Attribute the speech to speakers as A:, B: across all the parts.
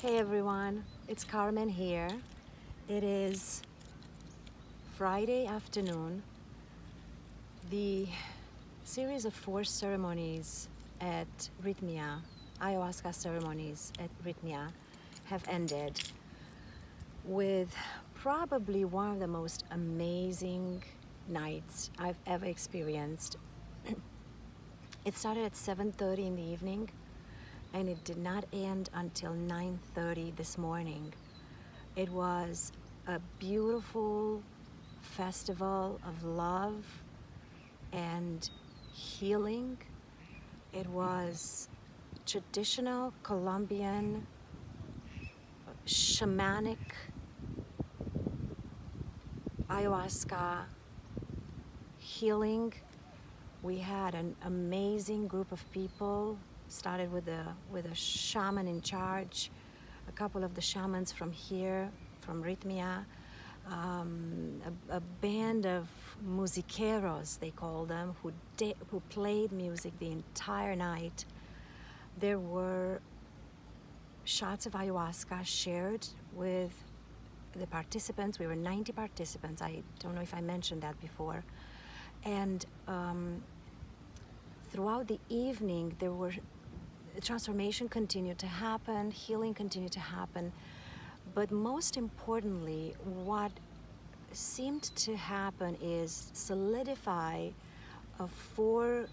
A: Hey everyone, it's Carmen here. It is Friday afternoon. The series of 4 ceremonies at Rhythmia, ayahuasca ceremonies at Rhythmia, have ended with probably one of the most amazing nights I've ever experienced. It started at 7:30 in the evening and it did not end until 9:30 this morning. It was a beautiful festival of love and healing. It was traditional Colombian shamanic ayahuasca healing. We had an amazing group of people. Started with a shaman in charge, a couple of the shamans from here, from Rhythmia, a band of musiqueros, they call them, who played music the entire night. There were shots of ayahuasca shared with the participants. We were 90 participants. I don't know if I mentioned that before. And throughout the evening, transformation continued to happen, healing continued to happen. But most importantly, what seemed to happen is solidify a 4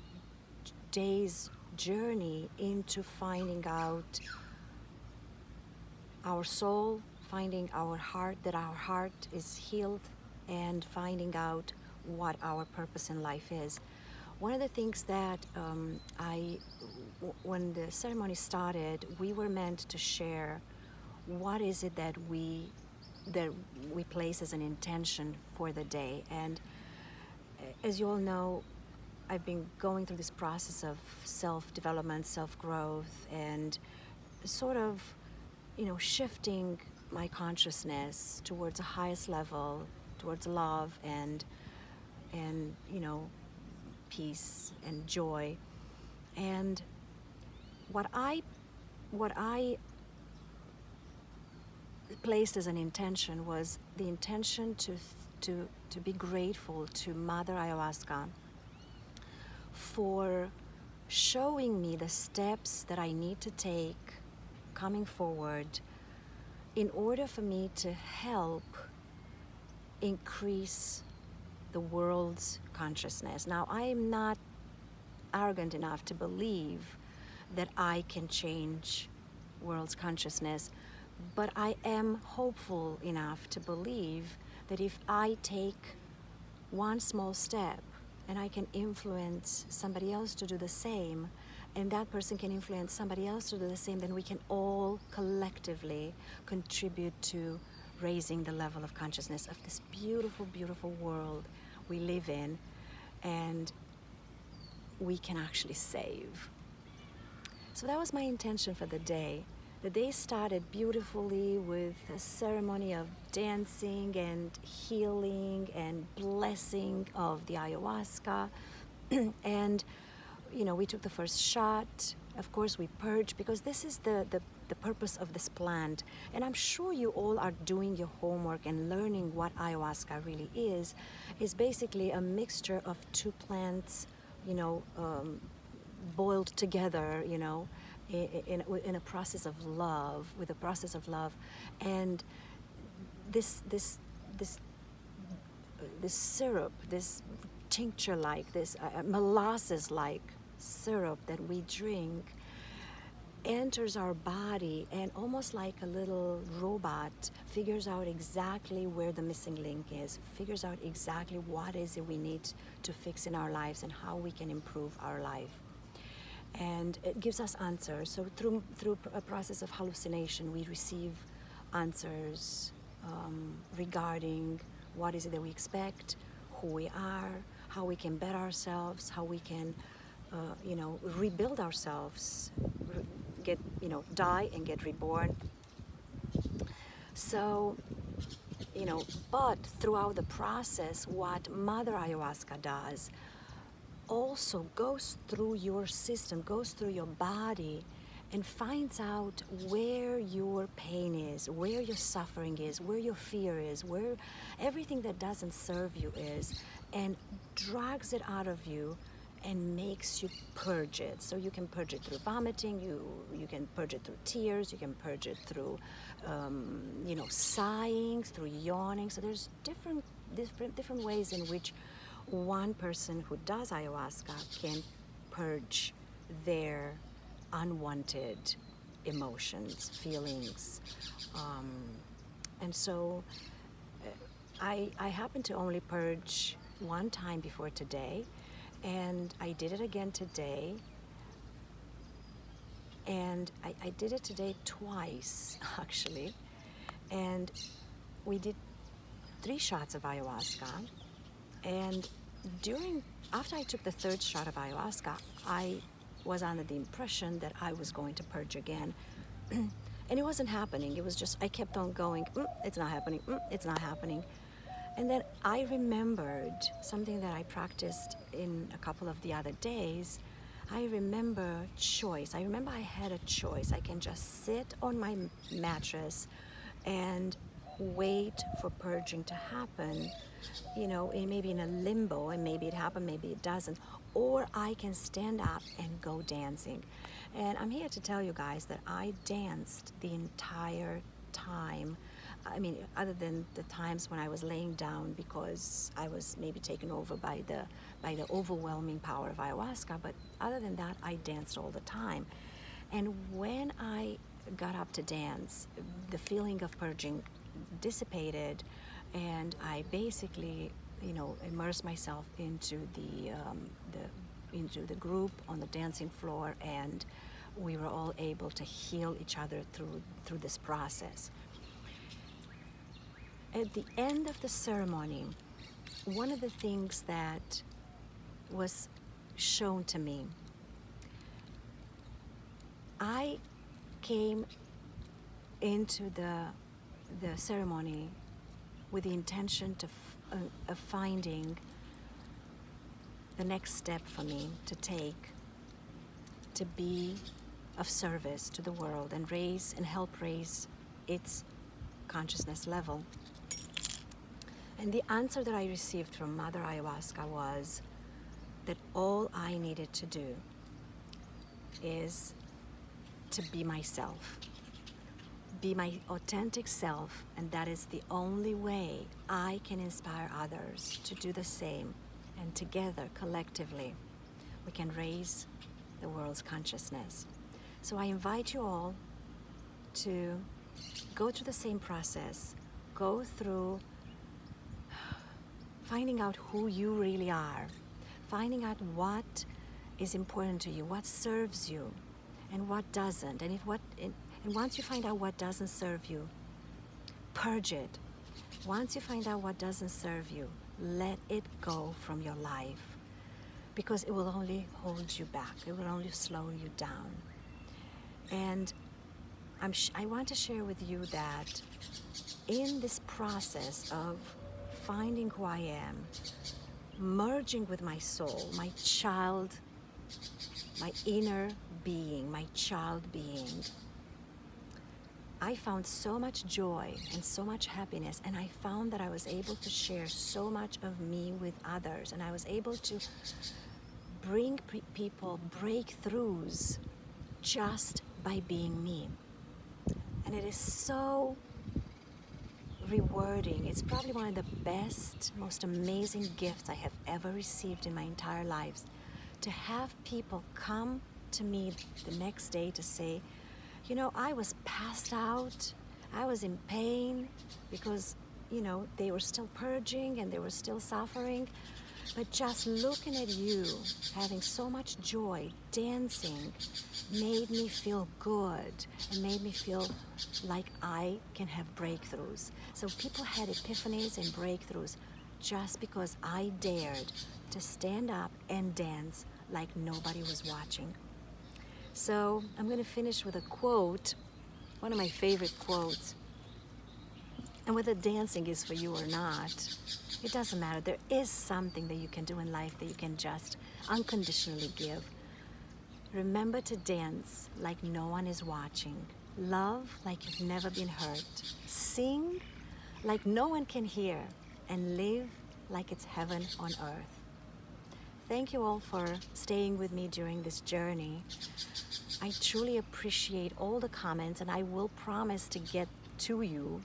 A: days journey into finding out our soul, finding our heart, that our heart is healed, and finding out what our purpose in life is. One of the things that when the ceremony started, we were meant to share what is it that we place as an intention for the day. And as you all know, I've been going through this process of self-development, self-growth, and sort of, shifting my consciousness towards the highest level, towards love and peace and joy. And what I placed as an intention was the intention to be grateful to Mother Ayahuasca for showing me the steps that I need to take coming forward in order for me to help increase the world's consciousness. Now, I am not arrogant enough to believe that I can change world's consciousness, but I am hopeful enough to believe that if I take one small step and I can influence somebody else to do the same, and that person can influence somebody else to do the same, then we can all collectively contribute to raising the level of consciousness of this beautiful, beautiful world we live in, and we can actually save. So that was my intention for the day. The day started beautifully with a ceremony of dancing and healing and blessing of the ayahuasca. And, we took the first shot. Of course, we purged, because this is the purpose of this plant. And I'm sure you all are doing your homework and learning what ayahuasca really is basically a mixture of 2 plants, boiled together, in a process of love, with a process of love. And this syrup, this tincture-like, this molasses-like syrup that we drink enters our body, and almost like a little robot figures out exactly where the missing link is, figures out exactly what is it we need to fix in our lives and how we can improve our life. And it gives us answers. So through a process of hallucination, we receive answers regarding what is it that we expect, who we are, how we can better ourselves, how we can rebuild ourselves, die and get reborn. So, but throughout the process, what Mother Ayahuasca does also goes through your system, goes through your body, and finds out where your pain is, where your suffering is, where your fear is, where everything that doesn't serve you is, and drags it out of you and makes you purge it. So you can purge it through vomiting, you can purge it through tears, you can purge it through sighing, through yawning. So there's different ways in which one person who does ayahuasca can purge their unwanted emotions, feelings. And so I happened to only purge one time before today, and I did it again today. And I did it today twice, actually. And we did 3 shots of ayahuasca. And after I took the 3rd shot of ayahuasca, I was under the impression that I was going to purge again. And it wasn't happening. It was just, I kept on going, it's not happening, it's not happening. And then I remembered something that I practiced in a couple of the other days. I remember choice. I remember I had a choice. I can just sit on my mattress and wait for purging to happen, maybe in a limbo, and maybe it happened, maybe it doesn't. Or I can stand up and go dancing. And I'm here to tell you guys that I danced the entire time. I mean, other than the times when I was laying down because I was maybe taken over by the overwhelming power of ayahuasca, but other than that, I danced all the time. And when I got up to dance, the feeling of purging dissipated, and I basically, immersed myself into the group on the dancing floor, and we were all able to heal each other through this process. At the end of the ceremony, one of the things that was shown to me, I came into the ceremony with the intention of finding the next step for me to take to be of service to the world and help raise its consciousness level. And the answer that I received from Mother Ayahuasca was that all I needed to do is to be myself, be my authentic self, and that is the only way I can inspire others to do the same. And together, collectively, we can raise the world's consciousness. So I invite you all to go through the same process, go through finding out who you really are, finding out what is important to you, what serves you, and what doesn't. And once you find out what doesn't serve you, purge it. Once you find out what doesn't serve you, let it go from your life, because it will only hold you back. It will only slow you down. And I want to share with you that in this process of finding who I am, merging with my soul, my child, my inner being, my child being, I found so much joy and so much happiness, and I found that I was able to share so much of me with others, and I was able to bring people breakthroughs just by being me. And it is so rewarding. It's probably one of the best, most amazing gifts I have ever received in my entire life, to have people come to me the next day to say, I was passed out, I was in pain because, they were still purging and they were still suffering. But just looking at you, having so much joy, dancing, made me feel good and made me feel like I can have breakthroughs. So people had epiphanies and breakthroughs just because I dared to stand up and dance like nobody was watching. So I'm going to finish with a quote, one of my favorite quotes. And whether dancing is for you or not, it doesn't matter. There is something that you can do in life that you can just unconditionally give. Remember to dance like no one is watching. Love like you've never been hurt. Sing like no one can hear. And live like it's heaven on earth. Thank you all for staying with me during this journey. I truly appreciate all the comments, and I will promise to get to you.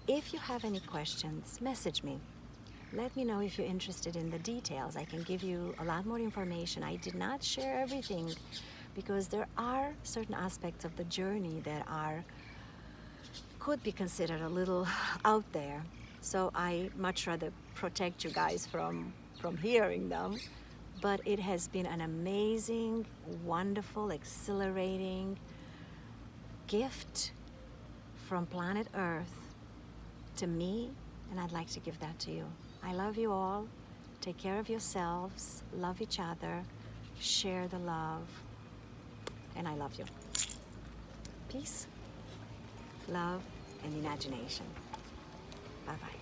A: If you have any questions, message me. Let me know if you're interested in the details. I can give you a lot more information. I did not share everything because there are certain aspects of the journey that could be considered a little out there. So I much rather protect you guys from hearing them. But it has been an amazing, wonderful, exhilarating gift from planet Earth to me, and I'd like to give that to you. I love you all. Take care of yourselves. Love each other. Share the love. And I love you. Peace, love, and imagination. Bye-bye.